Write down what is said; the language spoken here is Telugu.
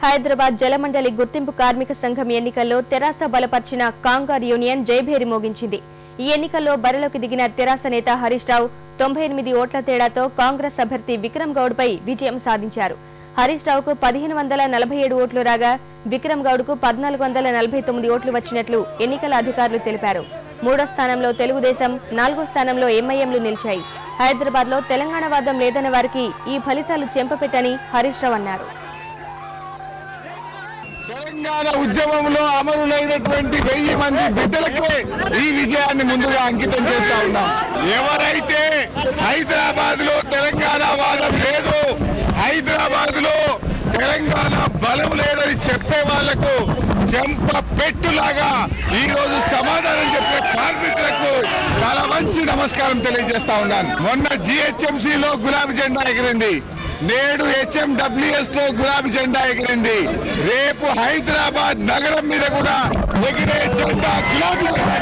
హైదరాబాద్ జలమండలి గుర్తింపు కార్మిక సంఘం ఎన్నికల్లో తెరాస బలపర్చిన కాంగార్ యూనియన్ జయభేరి మోగించింది. ఈ ఎన్నికల్లో బరిలోకి దిగిన తెరాస నేత హరీష్ రావు 98 ఓట్ల తేడాతో కాంగ్రెస్ అభ్యర్థి విక్రమ్ గౌడ్ పై విజయం సాధించారు. హరీష్ రావుకు 1547 ఓట్లు రాగా విక్రమ్ గౌడ్ కు 1449 ఓట్లు వచ్చినట్లు ఎన్నికల అధికారులు తెలిపారు. మూడో స్థానంలో తెలుగుదేశం, 4వ స్థానంలో ఎంఐఎంలు నిలిచాయి. హైదరాబాద్ లో తెలంగాణ వాదం లేదన్న వారికి ఈ ఫలితాలు చెంపపెట్టని హరీష్ రావు అన్నారు. తెలంగాణ ఉద్యమంలో అమరులైనటువంటి 1000 మంది బిడ్డలకే ఈ విజయాన్ని ముందుగా అంకితం చేస్తా ఉన్నాం. ఎవరైతే హైదరాబాద్ లో తెలంగాణ వాదం లేదు, హైదరాబాద్ లో తెలంగాణ బలం లేదని చెప్పే వాళ్లకు చెంప పెట్టులాగా ఈ రోజు సమాధానం చెప్పే కార్మికులకు చాలా మంచి నమస్కారం తెలియజేస్తా ఉన్నాను. మొన్న GHMCలో గులాబీ జెండా ఎగిరింది, నేడు HMWS లో గులాబీ జెండా ఎగిరింది. రేపు హైదరాబాద్ నగరం మీద కూడా ఎగిరే జెండా గులాబీ జెండా.